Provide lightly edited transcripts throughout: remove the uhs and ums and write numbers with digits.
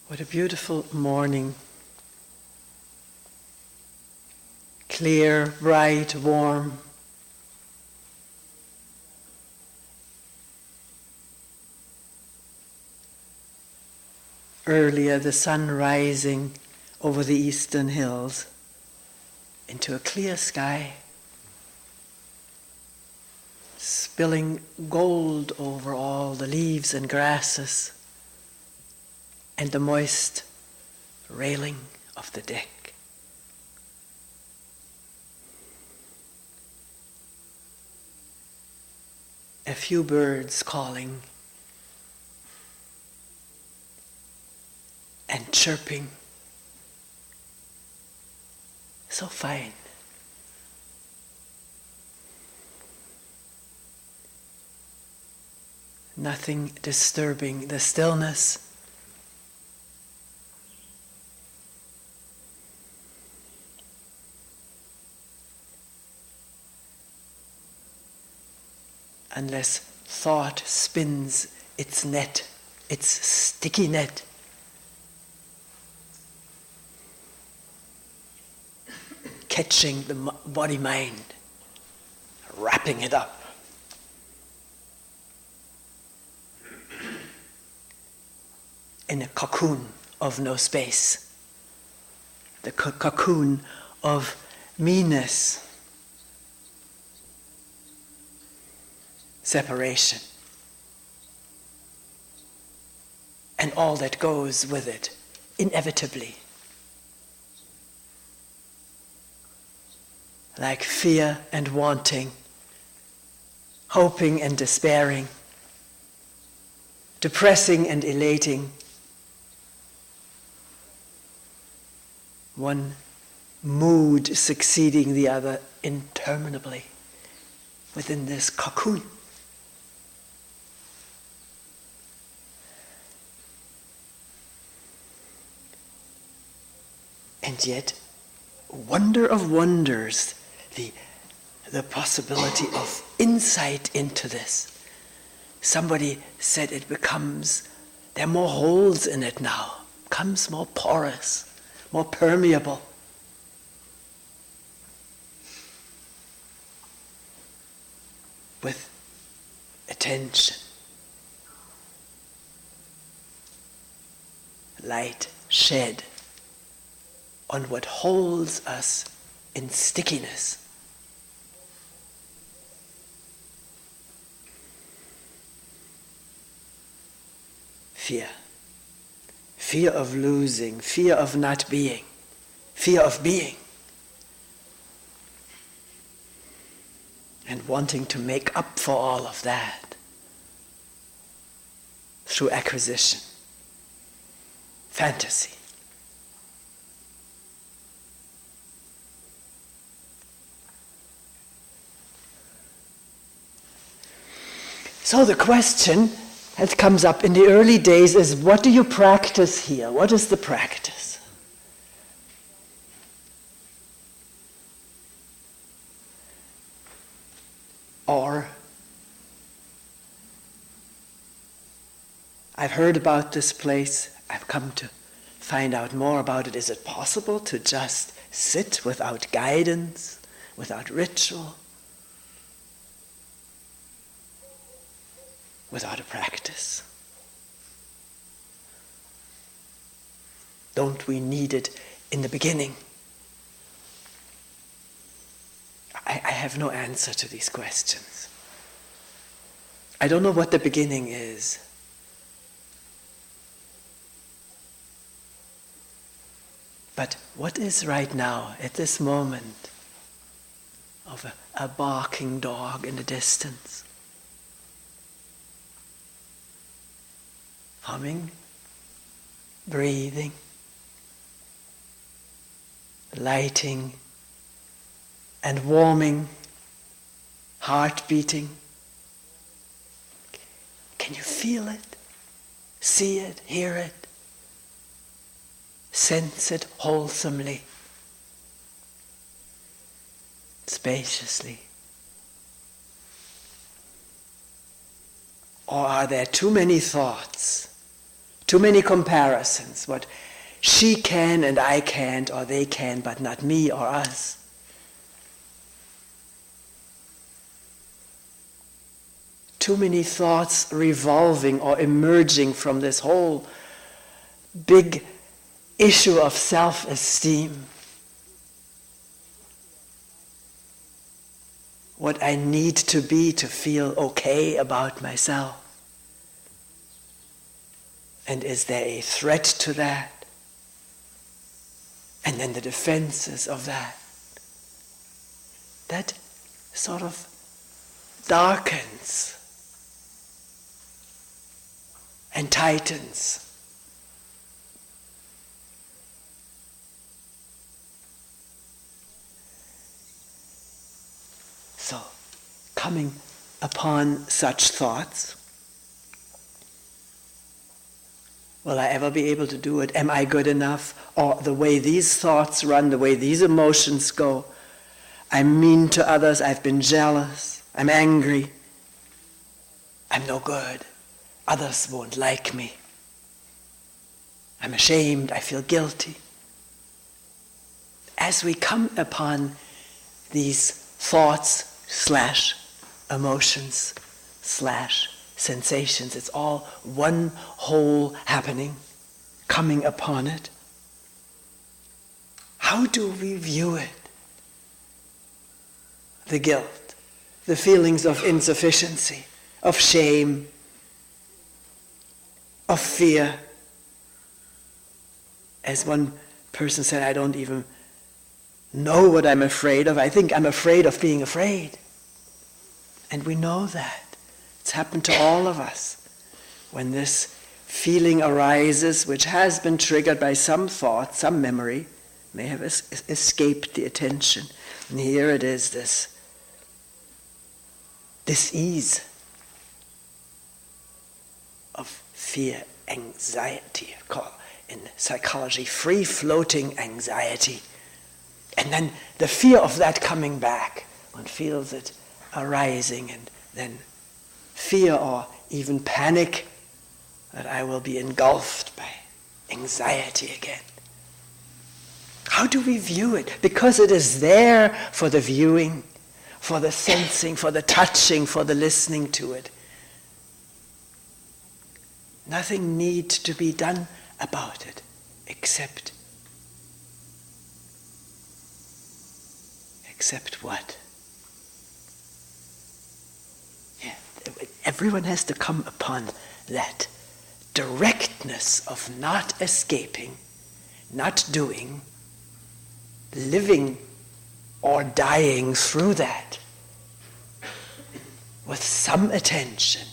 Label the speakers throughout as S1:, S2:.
S1: What a beautiful morning. Clear, bright, warm. Earlier, the sun rising over the eastern hills into a clear sky, spilling gold over all the leaves and grasses and the moist railing of the deck. A few birds calling and chirping. So fine. Nothing disturbing the stillness. Unless thought spins its net, its sticky net. Catching the body-mind, wrapping it up. In a cocoon of no space. The cocoon of meanness. Separation. And all that goes with it, inevitably. Like fear and wanting, hoping and despairing, depressing and elating. One mood succeeding the other interminably within this cocoon. And yet, wonder of wonders, the possibility of insight into this. Somebody said there are more holes in it now, becomes more porous, more permeable. With attention, light shed on what holds us in stickiness. Fear. Fear of losing, fear of not being, fear of being. And wanting to make up for all of that through acquisition, fantasy. So the question that comes up in the early days is, what do you practice here? What is the practice? Or, I've heard about this place, I've come to find out more about it. Is it possible to just sit without guidance, without ritual? Without a practice? Don't we need it in the beginning? I have no answer to these questions. I don't know what the beginning is. But what is right now, at this moment, of a barking dog in the distance? Humming, breathing, lighting and warming, heart beating. Can you feel it? See it? Hear it? Sense it wholesomely, spaciously? Or are there too many thoughts, Too many comparisons, what she can and I can't, or they can, but not me or us. Too many thoughts revolving or emerging from this whole big issue of self-esteem. What I need to be to feel okay about myself. And is there a threat to that? And then the defenses of that. That sort of darkens and tightens. So, coming upon such thoughts, will I ever be able to do it? Am I good enough? Or the way these thoughts run, the way these emotions go, I'm mean to others, I've been jealous, I'm angry, I'm no good, others won't like me, I'm ashamed, I feel guilty. As we come upon these thoughts / emotions / sensations, it's all one whole happening, coming upon it. How do we view it? The guilt, the feelings of insufficiency, of shame, of fear. As one person said, I don't even know what I'm afraid of. I think I'm afraid of being afraid. And we know that. It's happened to all of us. When this feeling arises, which has been triggered by some thought, some memory, may have escaped the attention. And here it is, this ease of fear, anxiety, in psychology, free-floating anxiety. And then the fear of that coming back, one feels it arising, and then fear or even panic that I will be engulfed by anxiety again. How do we view it? Because it is there for the viewing, for the sensing, for the touching, for the listening to it. Nothing needs to be done about it except what? Yeah, everyone has to come upon that directness of not escaping, not doing, living or dying through that with some attention.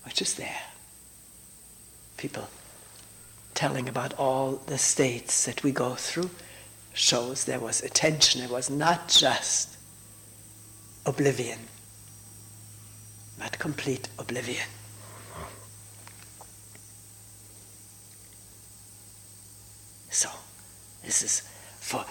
S1: Which is there. People telling about all the states that we go through shows there was attention. It was not just oblivion, not complete oblivion. So, this is for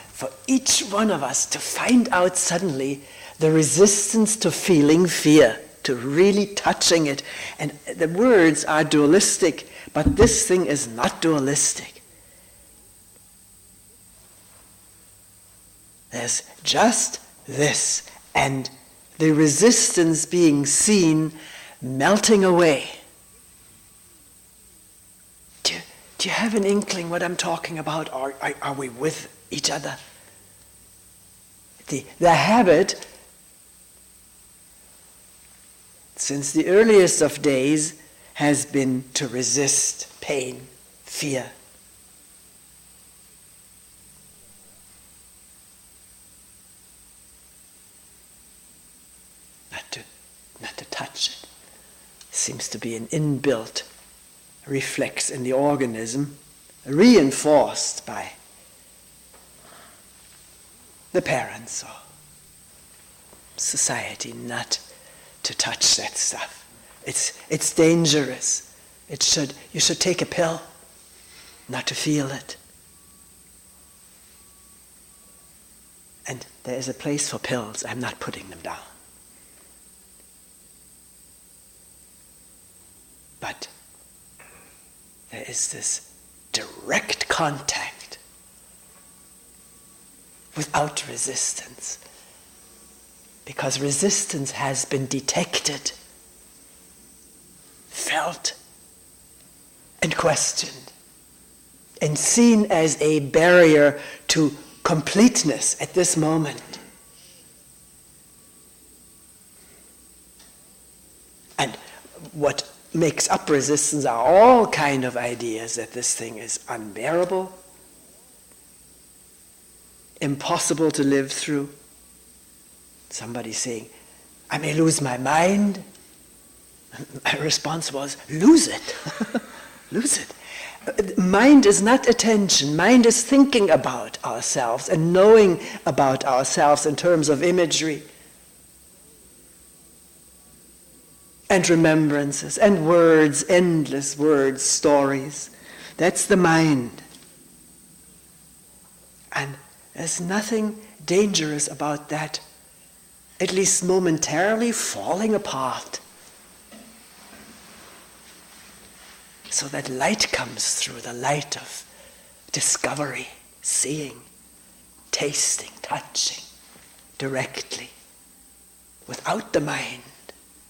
S1: each one of us to find out suddenly the resistance to feeling fear, to really touching it. And the words are dualistic, but this thing is not dualistic. There's just this, and the resistance being seen melting away. Do you have an inkling what I'm talking about? Are we with each other? The habit, since the earliest of days, has been to resist pain, fear. Not to touch it. Seems to be an inbuilt reflex in the organism, reinforced by the parents or society, not to touch that stuff. It's dangerous. You should take a pill not to feel it. And there is a place for pills. I'm not putting them down. But there is this direct contact without resistance. Because resistance has been detected, felt, and questioned, and seen as a barrier to completeness at this moment. And what makes up resistance are all kind of ideas that this thing is unbearable, impossible to live through. Somebody saying, I may lose my mind. My response was, lose it. Lose it. Mind is not attention. Mind is thinking about ourselves and knowing about ourselves in terms of imagery and remembrances and words, endless words, stories. That's the mind. And there's nothing dangerous about that, at least momentarily falling apart, so that light comes through, the light of discovery, seeing, tasting, touching, directly, without the mind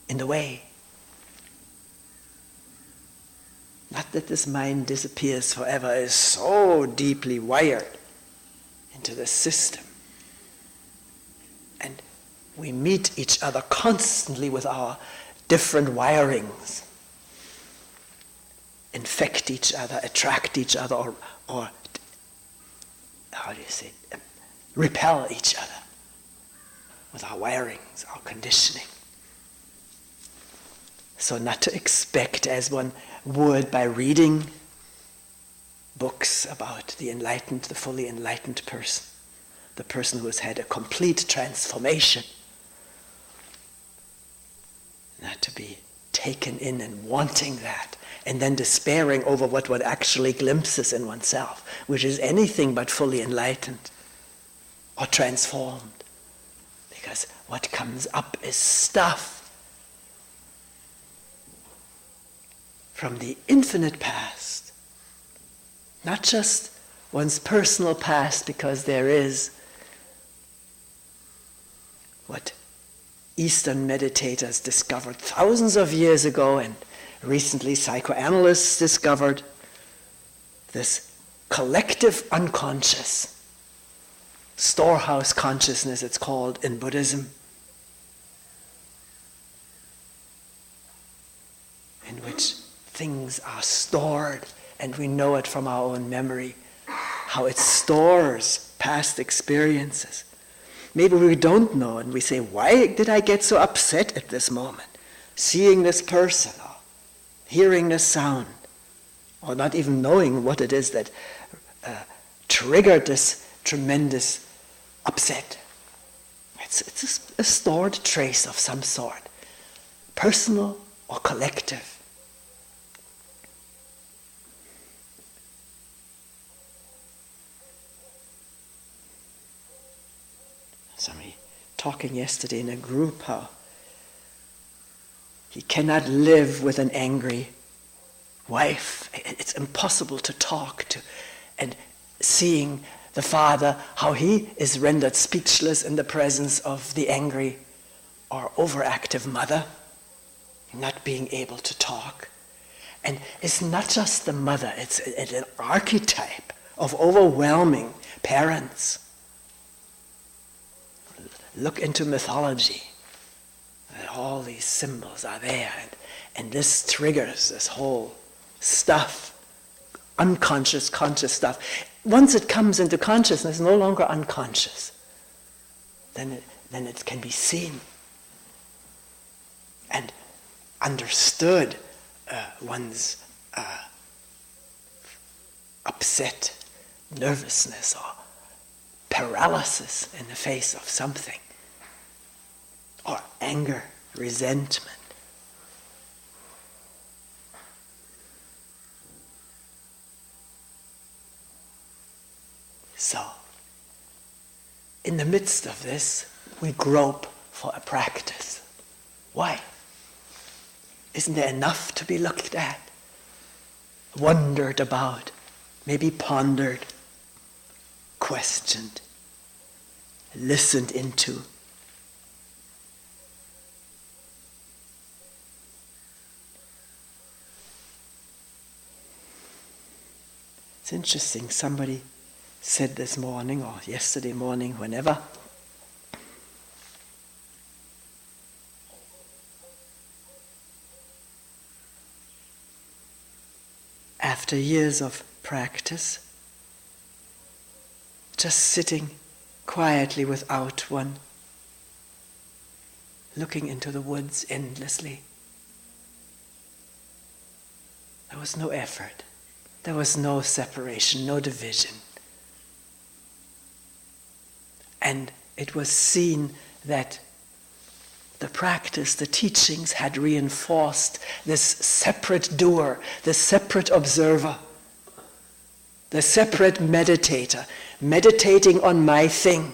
S1: in the way. Not that this mind disappears forever, it is so deeply wired into the system. And we meet each other constantly with our different wirings, infect each other, attract each other, or how do you say it? Repel each other with our wirings, our conditioning. So not to expect, as one would by reading books about the enlightened, the fully enlightened person, the person who has had a complete transformation, not to be taken in and wanting that, and then despairing over what one actually glimpses in oneself, which is anything but fully enlightened or transformed. Because what comes up is stuff from the infinite past, not just one's personal past, because there is what Eastern meditators discovered thousands of years ago, and recently psychoanalysts discovered, this collective unconscious, storehouse consciousness it's called in Buddhism, in which things are stored, and we know it from our own memory, how it stores past experiences. Maybe we don't know, and we say, why did I get so upset at this moment? Seeing this person, or hearing this sound, or not even knowing what it is that triggered this tremendous upset. It's a stored trace of some sort, personal or collective. Somebody talking yesterday in a group how he cannot live with an angry wife. It's impossible to talk to. And seeing the father, how he is rendered speechless in the presence of the angry or overactive mother, not being able to talk. And it's not just the mother, it's an archetype of overwhelming parents. Look into mythology. All these symbols are there, and this triggers this whole stuff, unconscious, conscious stuff. Once it comes into consciousness, no longer unconscious. Then it can be seen and understood. One's upset, nervousness, or paralysis in the face of something, or anger, resentment. So, in the midst of this, we grope for a practice. Why? Isn't there enough to be looked at, wondered about, maybe pondered, questioned, listened into? It's interesting, somebody said this morning or yesterday morning, whenever, after years of practice, just sitting quietly without one, looking into the woods endlessly, there was no effort. There was no separation, no division. And it was seen that the practice, the teachings had reinforced this separate doer, this separate observer, the separate meditator, meditating on my thing,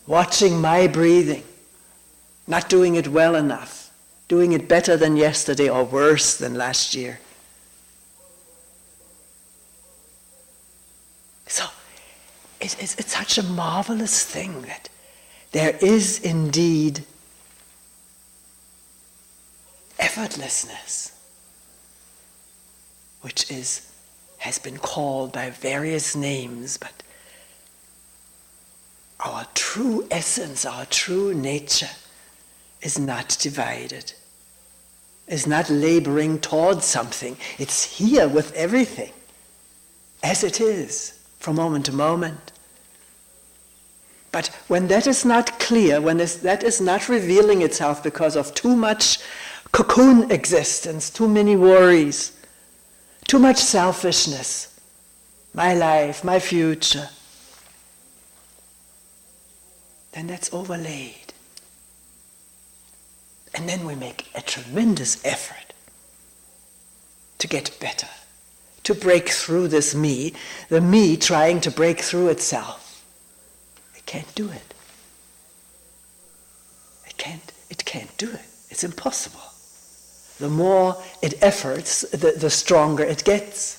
S1: watching my breathing, not doing it well enough, doing it better than yesterday or worse than last year. So it's such a marvelous thing that there is indeed effortlessness, which has been called by various names, but our true essence, our true nature is not divided, is not laboring towards something. It's here with everything, as it is, from moment to moment. But when that is not clear, when that is not revealing itself because of too much cocoon existence, too many worries, too much selfishness, my life, my future, then that's overlaid. And then we make a tremendous effort to get better, to break through this me, the me trying to break through itself. It can't do it. It can't do it. It's impossible. The more it efforts, the stronger it gets.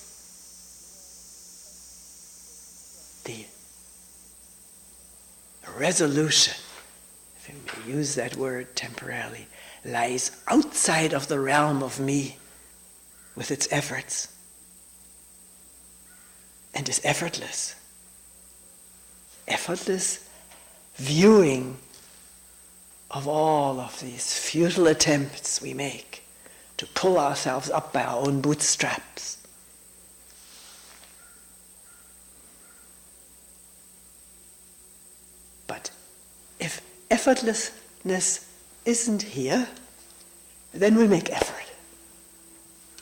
S1: The resolution, if I may use that word temporarily, lies outside of the realm of me with its efforts and is effortless. Effortless viewing of all of these futile attempts we make to pull ourselves up by our own bootstraps. But if effortlessness isn't here, then we make effort,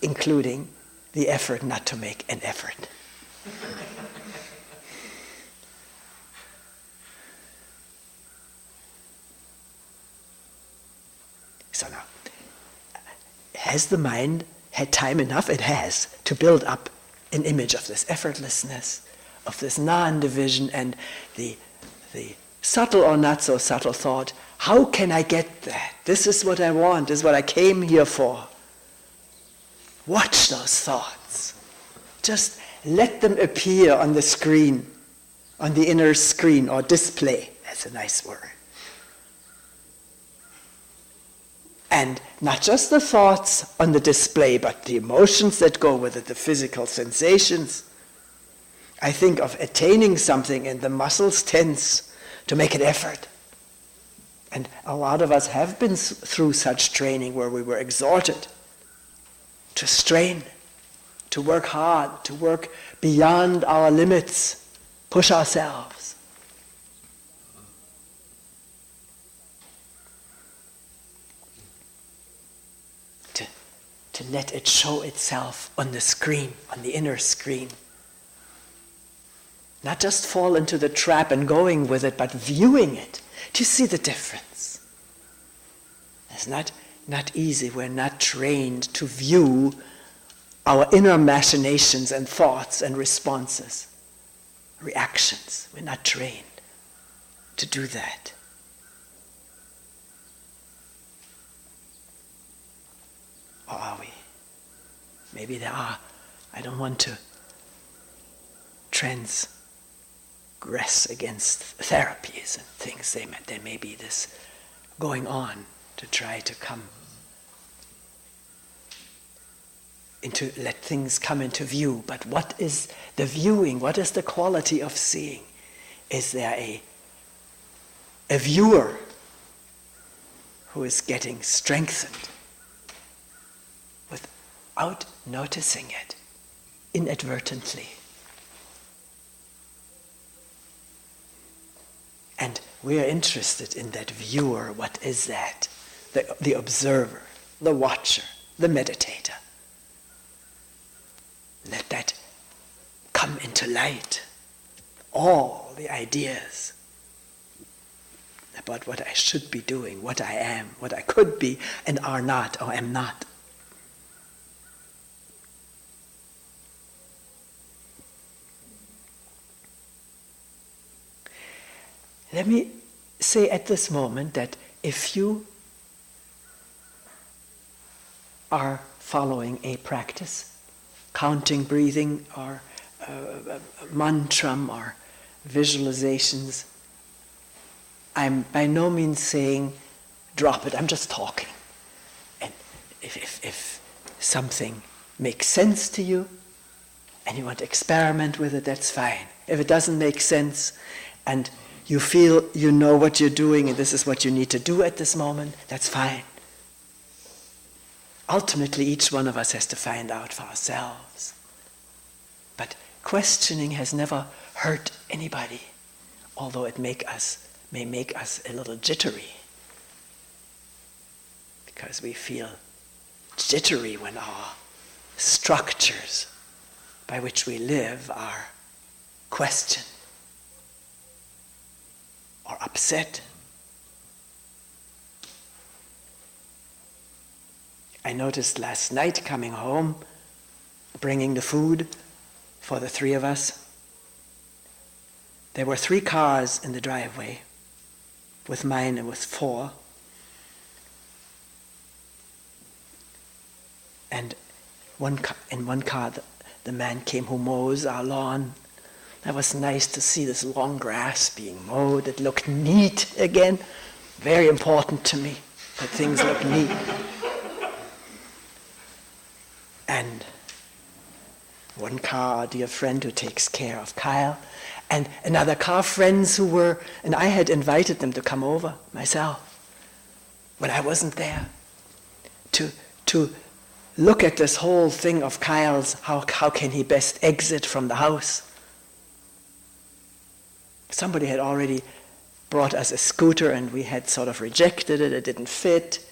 S1: including the effort not to make an effort. So now, has the mind had time enough? It has, to build up an image of this effortlessness, of this non-division, and the subtle or not so subtle thought, how can I get that? This is what I want, this is what I came here for. Watch those thoughts. Just let them appear on the screen, on the inner screen, or display. That's a nice word. And not just the thoughts on the display, but the emotions that go with it, the physical sensations. I think of attaining something and the muscles tense to make an effort. And a lot of us have been through such training where we were exhorted to strain, to work hard, to work beyond our limits, push ourselves. To let it show itself on the screen, on the inner screen. Not just fall into the trap and going with it, but viewing it. Do you see the difference? It's not easy. We're not trained to view our inner machinations and thoughts and responses, reactions. We're not trained. to do that? Or are we? Maybe there are. I don't want to transgress against therapies and things. There may be this going on to try to let things come into view. But what is the viewing? What is the quality of seeing? Is there a viewer who is getting strengthened without noticing it, inadvertently? And we are interested in that viewer. What is that? The observer, the watcher, the meditator. Let that come into light. All the ideas about what I should be doing, what I am, what I could be and are not or am not. Let me say at this moment that if you are following a practice, counting, breathing, or mantram, or visualizations, I'm by no means saying drop it, I'm just talking. And if something makes sense to you and you want to experiment with it, that's fine. If it doesn't make sense and you feel you know what you're doing and this is what you need to do at this moment, that's fine. Ultimately, each one of us has to find out for ourselves. But questioning has never hurt anybody, although it may make us a little jittery. Because we feel jittery when our structures by which we live are questioned or upset. I noticed last night coming home, bringing the food for the three of us, there were 3 cars in the driveway, with mine and with 4. And in one car, the man came who mows our lawn. That was nice to see this long grass being mowed. It looked neat again. Very important to me that things look neat. And one car, our dear friend who takes care of Kyle, and another car, friends who were, and I had invited them to come over myself when I wasn't there, to look at this whole thing of Kyle's, how can he best exit from the house. Somebody had already brought us a scooter and we had sort of rejected it didn't fit.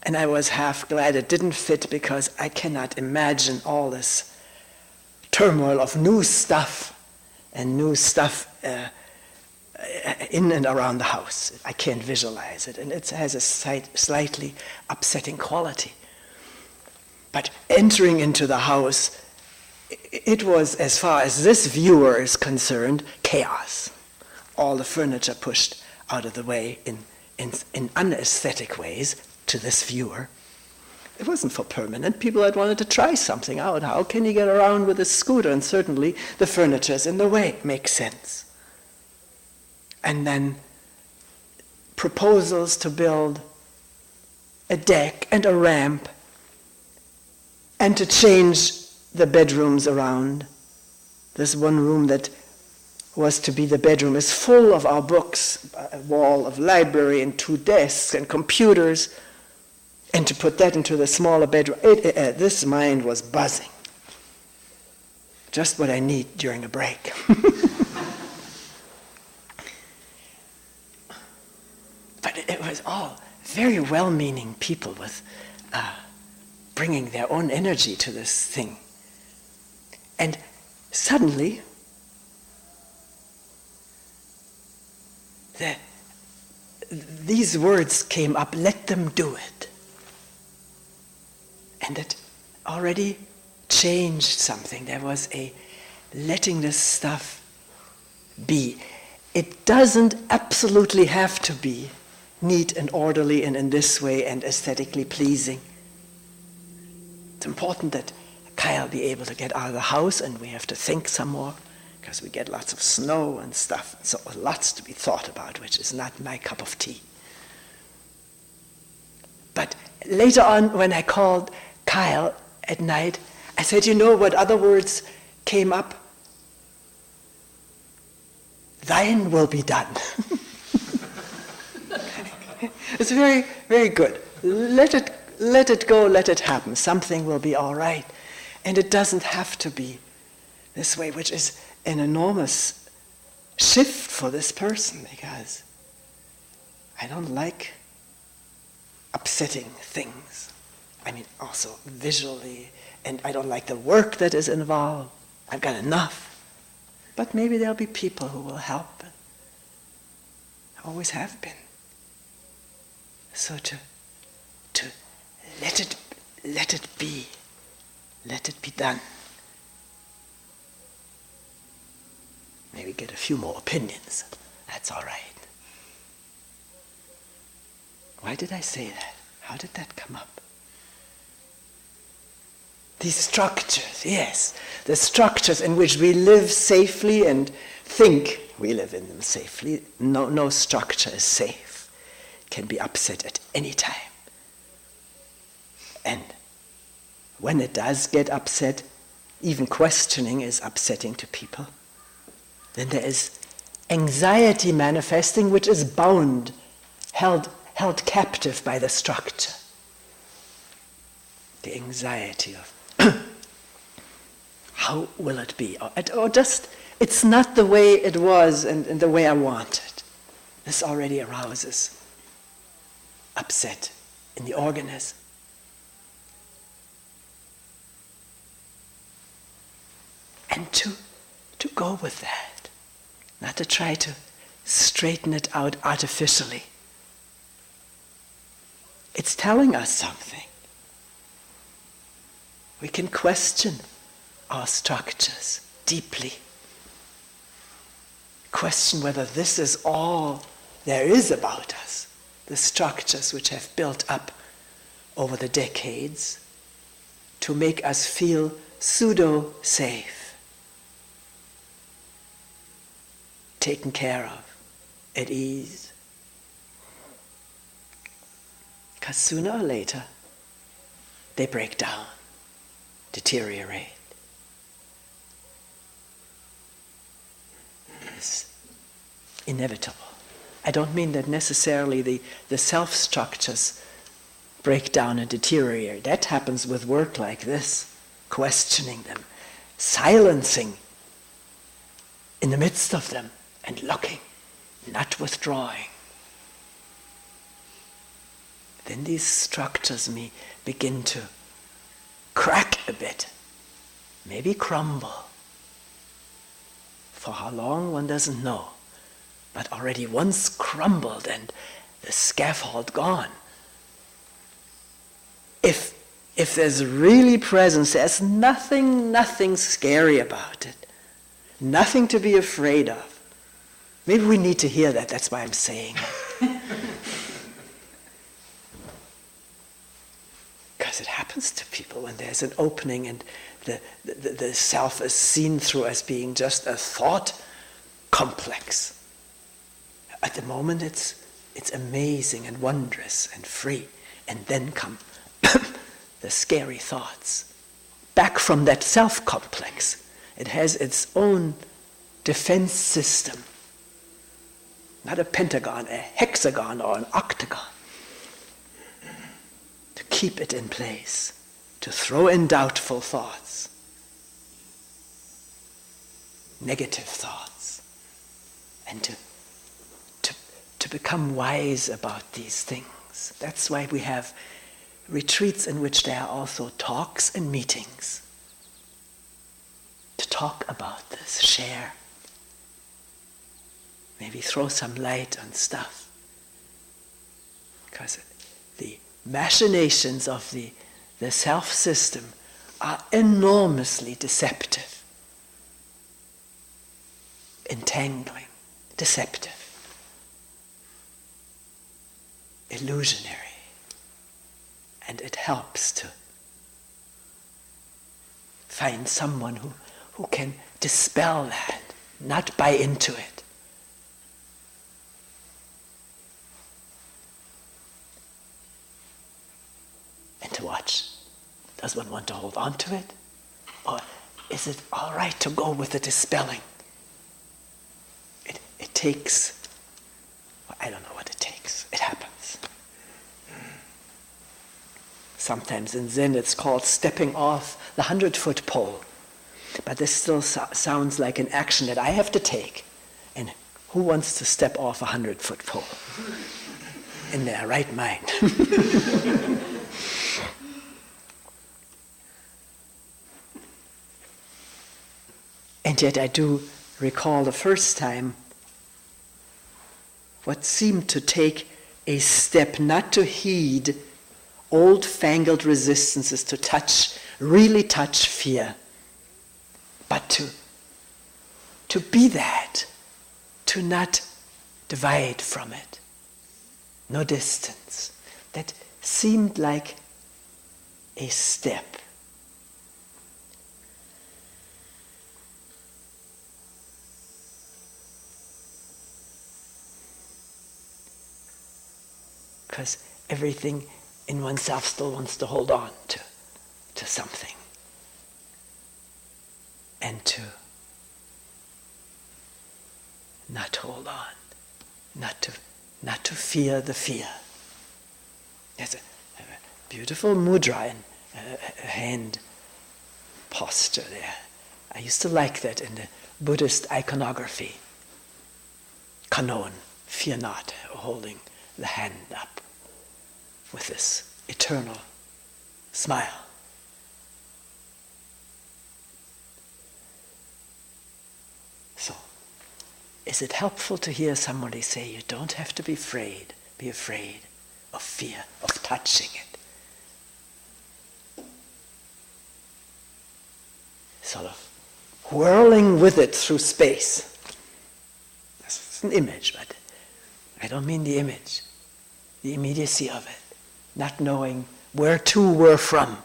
S1: And I was half glad it didn't fit because I cannot imagine all this turmoil of new stuff in and around the house. I can't visualize it, and it has a slightly upsetting quality. But entering into the house, it was, as far as this viewer is concerned, chaos. All the furniture pushed out of the way in unaesthetic ways to this viewer. It wasn't for permanent. People had wanted to try something out. How can you get around with a scooter? And certainly the furniture's in the way. Makes sense. And then proposals to build a deck and a ramp and to change the bedrooms around. This one room that was to be the bedroom is full of our books, a wall of library and 2 desks and computers. And to put that into the smaller bedroom, this mind was buzzing. Just what I need during a break. But it was all very well-meaning people with bringing their own energy to this thing. And suddenly, these words came up, let them do it. And it already changed something. There was a letting this stuff be. it doesn't absolutely have to be neat and orderly and in this way and aesthetically pleasing. It's important that Kyle be able to get out of the house, and we have to think some more because we get lots of snow and stuff. So lots to be thought about, which is not my cup of tea. But later on, when I called Kyle at night, I said, you know what other words came up? Thine will be done. It's very, very good. Let it go, let it happen. Something will be all right. And it doesn't have to be this way, which is an enormous shift for this person, because I don't like upsetting things. I mean, also visually, and I don't like the work that is involved. I've got enough. But maybe there'll be people who will help. I always have been. So to let it be, let it be done. Maybe get a few more opinions. That's all right. Why did I say that? How did that come up? These structures, yes, the structures in which we live safely and think we live in them safely. No structure is safe. It can be upset at any time. And when it does get upset, even questioning is upsetting to people. Then there is anxiety manifesting, which is bound, held captive by the structure. The anxiety of how will it be? Or just, it's not the way it was and the way I want it. This already arouses upset in the organism. And to go with that, not to try to straighten it out artificially. It's telling us something. We can question our structures deeply. Question whether this is all there is about us, the structures which have built up over the decades to make us feel pseudo-safe, taken care of, at ease. Because sooner or later, they break down, deteriorate. It's inevitable. I don't mean that necessarily the self-structures break down and deteriorate. That happens with work like this, questioning them, silencing in the midst of them, and looking, not withdrawing. Then these structures may begin to crack a bit, maybe crumble. For how long, one doesn't know. But already once crumbled and the scaffold gone. If there's really presence, there's nothing scary about it. Nothing to be afraid of. Maybe we need to hear that, that's why I'm saying it. Because it happens to people when there's an opening and the self is seen through as being just a thought complex. At the moment it's amazing and wondrous and free. And then come the scary thoughts. Back from that self-complex. It has its own defense system. Not a pentagon, a hexagon or an octagon. To keep it in place. To throw in doubtful thoughts. Negative thoughts. And to become wise about these things. That's why we have retreats in which there are also talks and meetings. To talk about this, share. Maybe throw some light on stuff. Because the machinations of the self-system are enormously deceptive, entangling. deceptive, illusionary, and it helps to find someone who can dispel that, not buy into it. And to watch, does one want to hold on to it? Or is it all right to go with the dispelling? It takes, well, I don't know what it takes. It happens. Sometimes in Zen it's called stepping off the 100-foot pole. But this still sounds like an action that I have to take. And who wants to step off a 100-foot pole? In their right mind. And yet I do recall the first time what seemed to take a step not to heed old-fangled resistances, to touch, really touch fear, but to be that, to not divide from it, no distance. That seemed like a step. Because everything in oneself still wants to hold on to something. And to not hold on, not to fear the fear. There's a beautiful mudra in a hand posture there. I used to like that in the Buddhist iconography. Kanon, fear not, holding the hand up with this eternal smile. So, is it helpful to hear somebody say, you don't have to be afraid of fear, of touching it? Sort of whirling with it through space. That's an image, but I don't mean the image, the immediacy of it. Not knowing where to, where from,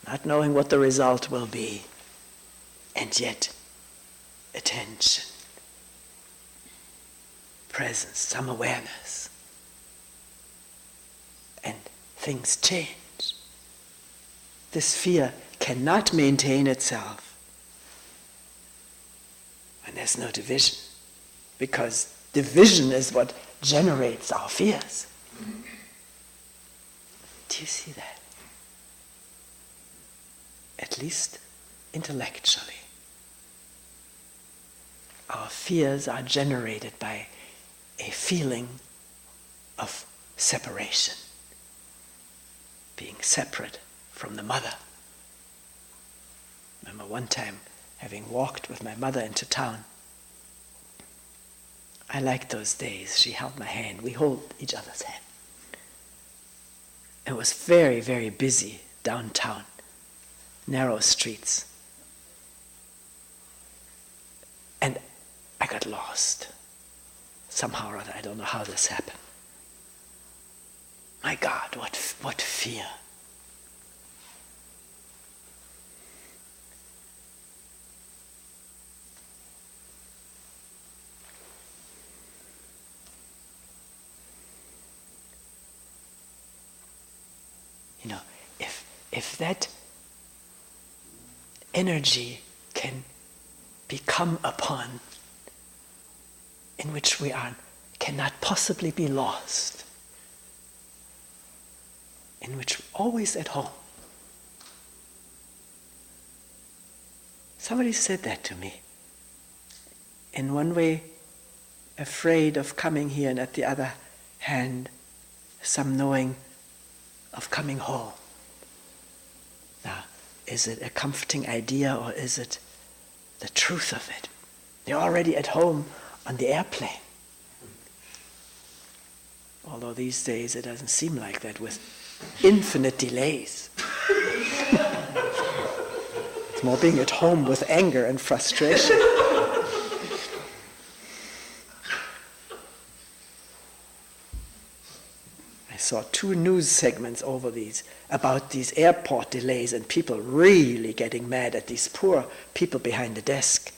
S1: not knowing what the result will be, and yet attention, presence, some awareness, and things change. This fear cannot maintain itself when there's no division, because division is what generates our fears. Do you see that? At least intellectually. Our fears are generated by a feeling of separation, being separate from the mother. I remember one time having walked with my mother into town. I liked those days. She held my hand. We hold each other's hand. It was very, very busy downtown, narrow streets. And I got lost. Somehow or other, I don't know how this happened. My God, what fear. You know, if that energy can be come upon, in which we cannot possibly be lost, in which we're always at home. Somebody said that to me. In one way, afraid of coming here, and at the other hand, some knowing of coming home. Now, is it a comforting idea, or is it the truth of it? You're already at home on the airplane. Although these days it doesn't seem like that, with infinite delays. It's more being at home with anger and frustration. I saw 2 news segments about these airport delays and people really getting mad at these poor people behind the desk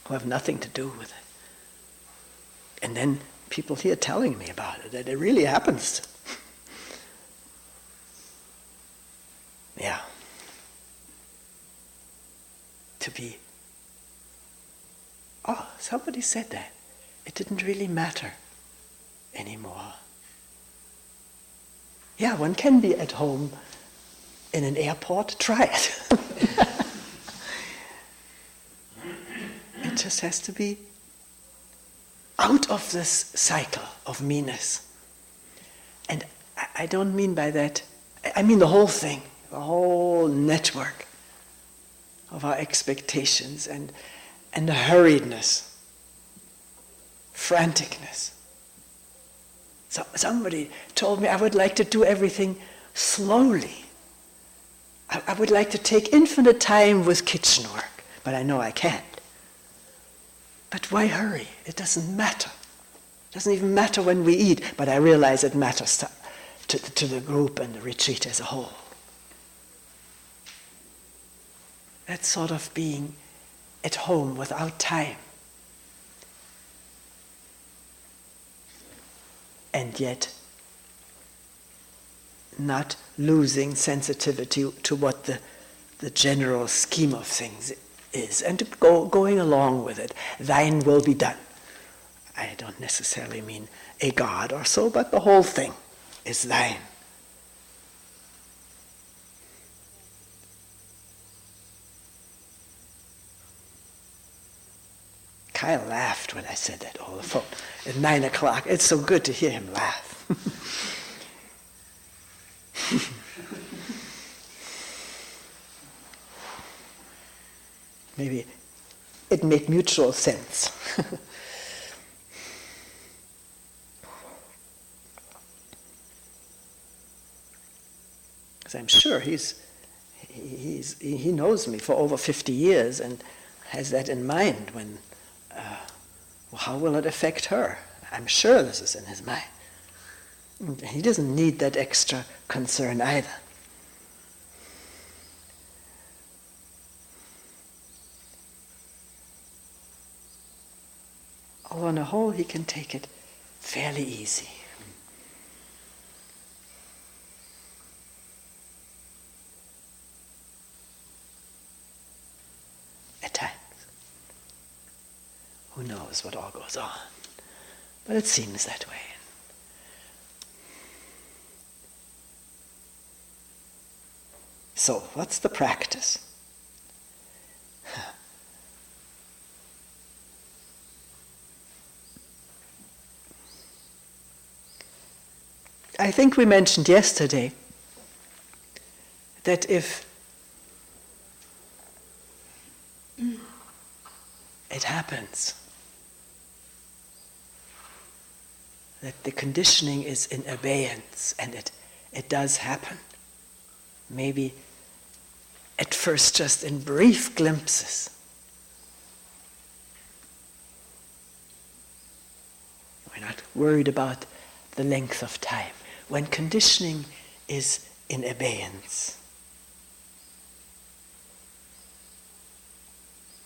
S1: who have nothing to do with it. And then people here telling me about it, that it really happens. Yeah. To be, somebody said that. It didn't really matter anymore. Yeah, one can be at home in an airport. Try it. It just has to be out of this cycle of meanness. And I don't mean by that, I mean the whole thing, the whole network of our expectations and the hurriedness, franticness. So somebody told me I would like to do everything slowly. I would like to take infinite time with kitchen work, but I know I can't. But why hurry? It doesn't matter. It doesn't even matter when we eat, but I realize it matters to the group and the retreat as a whole. That's sort of being at home without time. And yet not losing sensitivity to what the general scheme of things is, and going along with it. Thine will be done. I don't necessarily mean a God or so, but the whole thing is thine. Kyle laughed when I said that over the phone at 9 o'clock. It's so good to hear him laugh. Maybe it made mutual sense. Because I'm sure he knows me for over 50 years and has that in mind when, how will it affect her? I'm sure this is in his mind. He doesn't need that extra concern either. Oh, on the whole, he can take it fairly easy. At times. Who knows what all goes on? But it seems that way. So, what's the practice? I think we mentioned yesterday that if it happens that the conditioning is in abeyance, and it does happen, maybe at first just in brief glimpses. We're not worried about the length of time. When conditioning is in abeyance.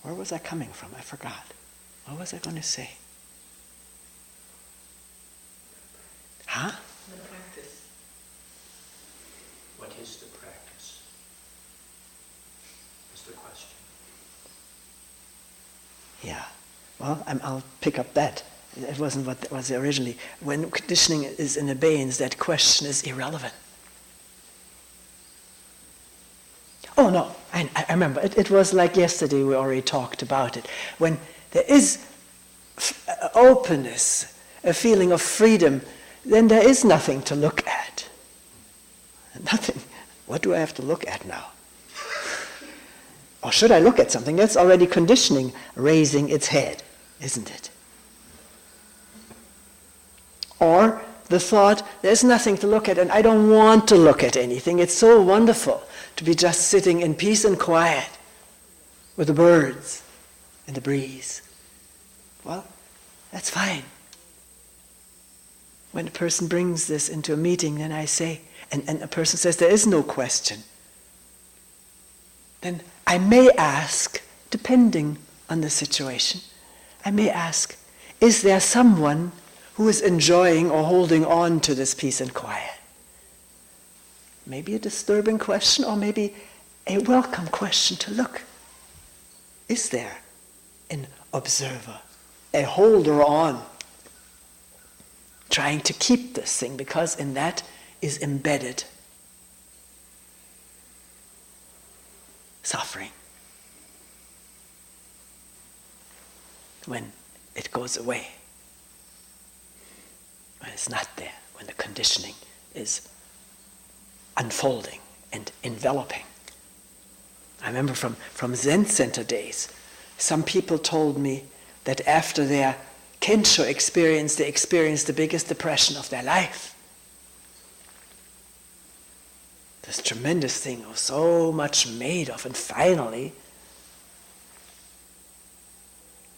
S1: Where was I coming from? I forgot. What was I going to say? Huh?
S2: The practice. What is the practice? Is the question.
S1: Yeah. Well, I'll pick up that. It wasn't what was originally. When conditioning is in abeyance, that question is irrelevant. Oh no, I remember. It was like yesterday, we already talked about it. When there is openness, a feeling of freedom, then there is nothing to look at. Nothing. What do I have to look at now? Or should I look at something? That's already conditioning raising its head, isn't it? Or the thought, there's nothing to look at and I don't want to look at anything. It's so wonderful to be just sitting in peace and quiet with the birds and the breeze. Well, that's fine. when a person brings this into a meeting, then I say, and a person says there is no question, then I may ask, depending on the situation, I may ask, is there someone who is enjoying or holding on to this peace and quiet? Maybe a disturbing question, or maybe a welcome question to look. Is there an observer, a holder on, trying to keep this thing, because in that is embedded suffering. When it goes away, when it's not there, when the conditioning is unfolding and enveloping. I remember from Zen Center days, some people told me that after their Kensho experience, they experienced the biggest depression of their life. This tremendous thing was so much made of, and finally,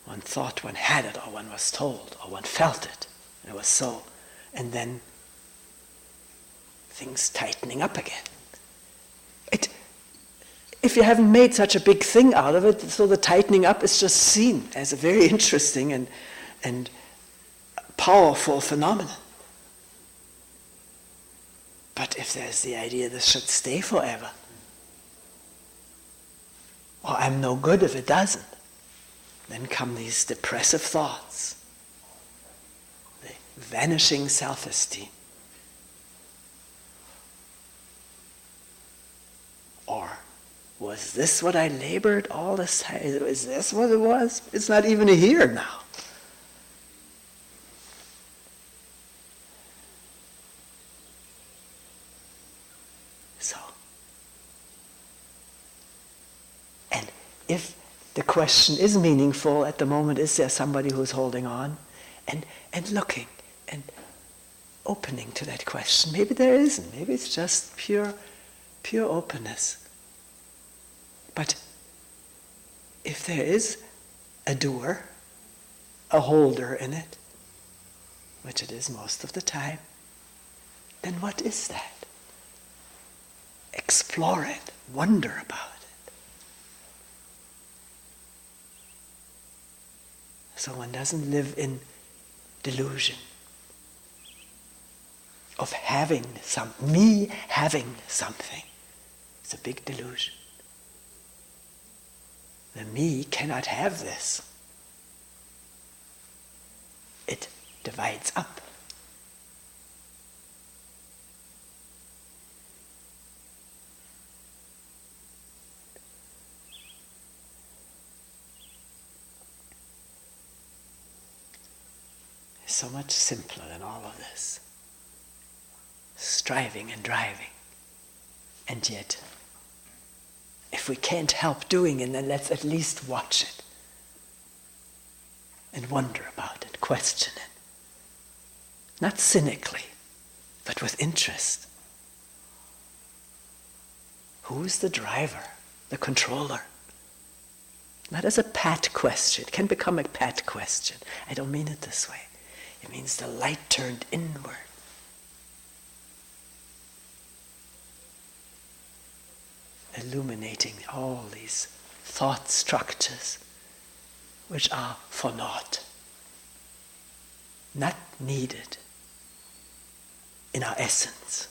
S1: one thought one had it, or one was told, or one felt it, and it was so. And then things tightening up again. If you haven't made such a big thing out of it, so the tightening up is just seen as a very interesting and powerful phenomenon. But if there's the idea this should stay forever, or I'm no good if it doesn't, then come these depressive thoughts, the vanishing self-esteem. Or, was this what I labored all this time? Is this what it was? It's not even here now. So, and if the question is meaningful at the moment, is there somebody who's holding on? And looking and opening to that question. Maybe there isn't. Maybe it's just pure openness. But if there is a doer, a holder in it, which it is most of the time, then what is that? Explore it, wonder about it. So one doesn't live in delusion of me having something. It's a big delusion. The me cannot have this. It divides up. It's so much simpler than all of this. Striving and driving. And yet, if we can't help doing it, then let's at least watch it. And wonder about it, question it. Not cynically, but with interest. Who is the driver, the controller? Not as a pat question. It can become a pat question. I don't mean it this way. It means the light turned inward. Illuminating all these thought structures which are for naught, not needed in our essence.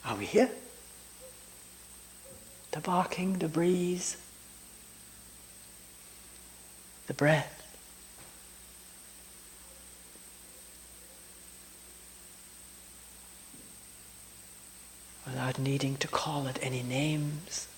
S1: Are we here? The barking, the breeze, the breath. Without needing to call it any names.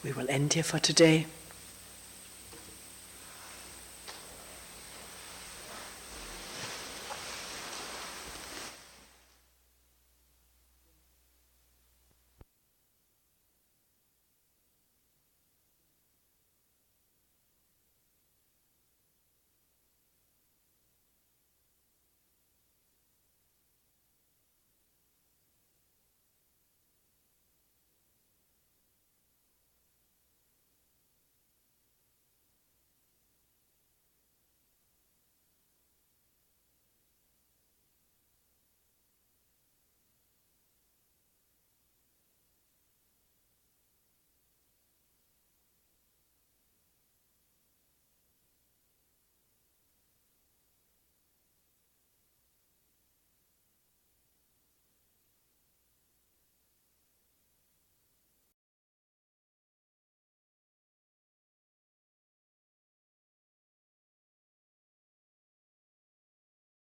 S1: We will end here for today.